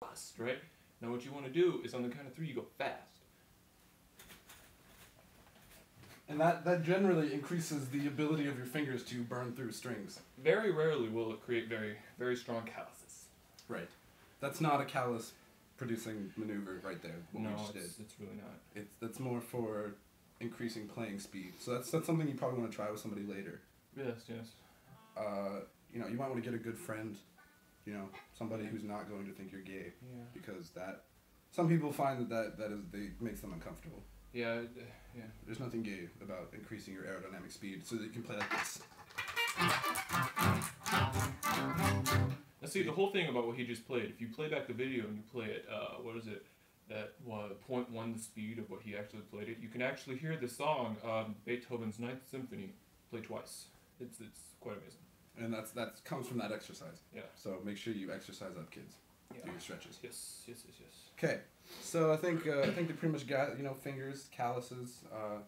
fast, right? Now what you want to do is on the count of 3 you go fast. And that generally increases the ability of your fingers to burn through strings. Very rarely will it create very, very strong calluses. Right. That's not a callus producing maneuver right there. What No, we just it's really not. That's more for increasing playing speed. So that's something you probably want to try with somebody later. Yes, yes. You know, you might want to get a good friend. You know, somebody who's not going to think you're gay. Yeah. Because some people find that makes them uncomfortable. Yeah, yeah. There's nothing gay about increasing your aerodynamic speed so that you can play like this. Now see, the whole thing about what he just played, if you play back the video and you play it, what is it, that 0.1 the speed of what he actually played it, you can actually hear the song, Beethoven's Ninth Symphony, play twice. It's quite amazing. And that comes from that exercise. Yeah. So make sure you exercise up, kids. Yeah. Do your stretches. Yes, yes, yes, yes. Okay, so I think they pretty much got, you know, fingers, calluses,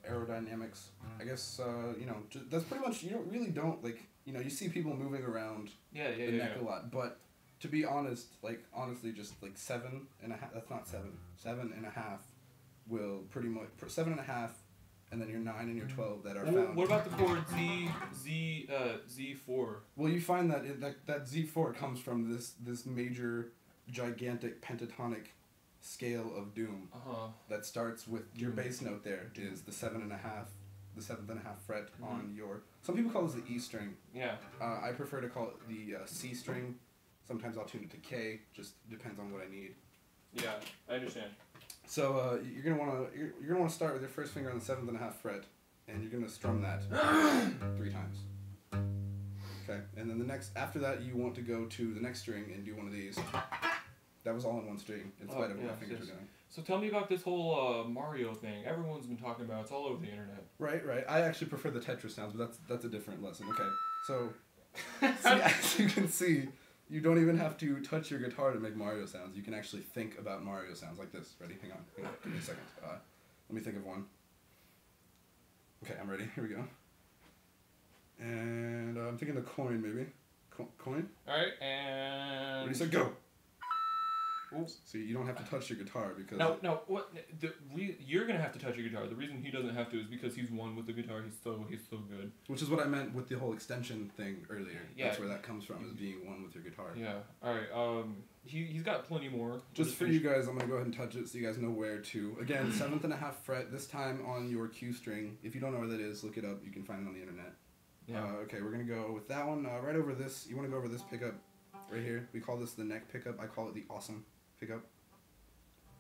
aerodynamics. I guess you know, that's pretty much, you don't like, you know, you see people moving around the neck a lot, but to be honest, like honestly, just like 7.5. That's not 7. 7.5 will pretty much 7.5, and then your 9 and your 12 that are found. What about the chord Z4? Well, you find that Z4 comes from this major, gigantic pentatonic scale of doom that starts with your bass note. There is the 7.5, the 7th fret on your. Some people call this the E string. Yeah. I prefer to call it the C string. Sometimes I'll tune it to K. Just depends on what I need. Yeah, I understand. So you're gonna wanna start with your first finger on the 7.5 fret, and you're gonna strum that 3 times. Okay, and then after that you want to go to the next string and do one of these. That was all in one string, in spite of what my fingers are doing. So tell me about this whole Mario thing. Everyone's been talking about it. It's all over the internet. Right. I actually prefer the Tetris sounds, but that's a different lesson. Okay, so as you can see, you don't even have to touch your guitar to make Mario sounds. You can actually think about Mario sounds like this. Ready? Hang on. Give me a second. Let me think of one. Okay, I'm ready. Here we go. And I'm thinking the coin, maybe. Coin? Alright, and... Ready, set, go! Oops. See, you don't have to touch your guitar because... No, what? You're going to have to touch your guitar. The reason he doesn't have to is because he's one with the guitar. He's so good. Which is what I meant with the whole extension thing earlier. Yeah. That's where that comes from, is being one with your guitar. Yeah. Alright, he's got plenty more. Just for you guys, I'm going to go ahead and touch it so you guys know where to. Again, 7.5 fret, this time on your Q string. If you don't know where that is, look it up. You can find it on the internet. Yeah. Okay, we're going to go with that one. Right over this, you want to go over this pickup right here. We call this the neck pickup. I call it the awesome pickup.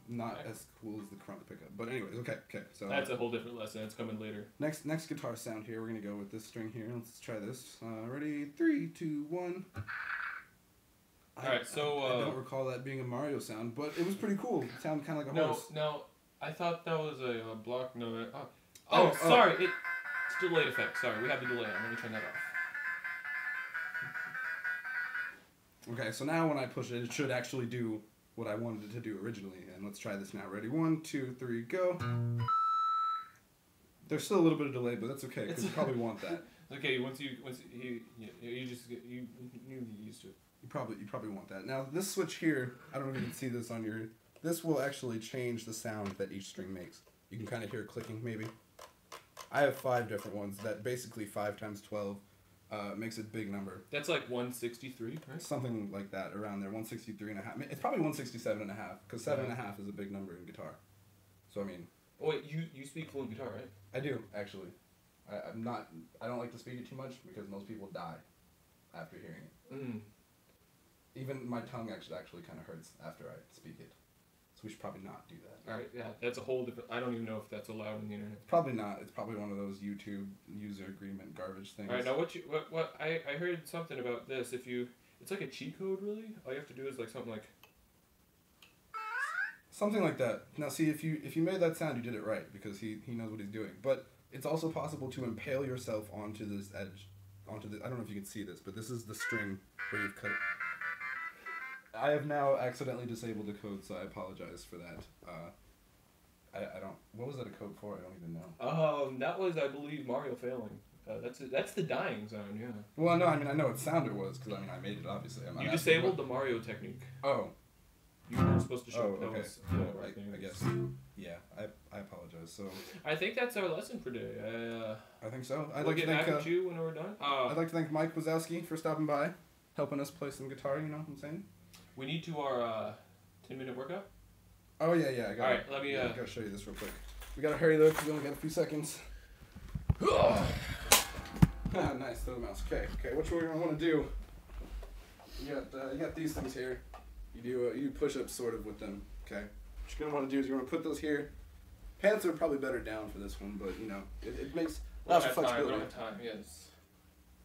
Not as cool as the crunk pickup. But anyways, okay. So that's a whole different lesson. It's coming later. Next guitar sound here, we're going to go with this string here. Let's try this. Ready? 3, 2, 1. Alright, so... I don't recall that being a Mario sound, but it was pretty cool. It sounded kind of like a horse. No, I thought that was a block note. Sorry. It's delayed effect. Sorry, we have the delay on. Let me turn that off. Okay, so now when I push it, it should actually do what I wanted it to do originally. And let's try this now. Ready? 1, 2, 3, go. There's still a little bit of delay, but that's okay because you probably want that. Okay, once you used to it. You probably want that. Now this switch here, I don't know if you can see this on your. This will actually change the sound that each string makes. You can kind of hear it clicking maybe. I have 5 different ones that basically 5 times 12 makes a big number. That's like 163, right? Something like that around there, 163.5. It's probably 167.5 because 7.5 is a big number in guitar. So I mean. Oh wait, you speak fluent guitar, right? I do actually. I'm not. I don't like to speak it too much because most people die after hearing it. Mm. Even my tongue actually kind of hurts after I speak it. So we should probably not do that. Alright, yeah, that's a whole different... I don't even know if that's allowed on the internet. Probably not. It's probably one of those YouTube user agreement garbage things. Alright, now what I heard something about this. It's like a cheat code, really? All you have to do is like something like... Something like that. Now see, if you made that sound, you did it right, because he knows what he's doing. But it's also possible to impale yourself onto this edge. I don't know if you can see this, but this is the string where you've cut it. I have now accidentally disabled the code, so I apologize for that. I don't... What was that a code for? I don't even know. That was, I believe, Mario failing. That's the dying zone, yeah. Well, no, I mean, I know what sound it was, because, I mean, I made it, obviously. You disabled the Mario technique. Oh. You supposed to show pills. Okay. I guess. Yeah, I apologize. So I think that's our lesson for today. I think so. We'll get back at you when we're done. I'd like to thank Mike Wazowski for stopping by, helping us play some guitar. You know what I'm saying? We need to our 10-minute workout. Oh yeah. I got. All right, let me. I gotta show you this real quick. We gotta hurry though, because we only got a few seconds. Nice, throw the mouse. Okay. What we're gonna want to do? You got these things here. You do push-ups sort of with them. Okay. What you're gonna want to do is you're gonna put those here. Pants are probably better down for this one, but you know it makes lots of flexibility. We don't have time. Yes.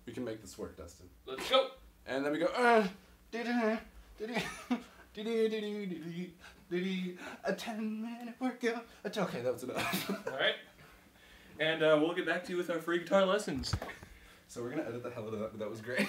We can make this work, Dustin. Let's go. And then we go. A 10-minute workout. Okay, that was enough. All right. And we'll get back to you with our free guitar lessons. So we're gonna edit the hell out of that, but that was great.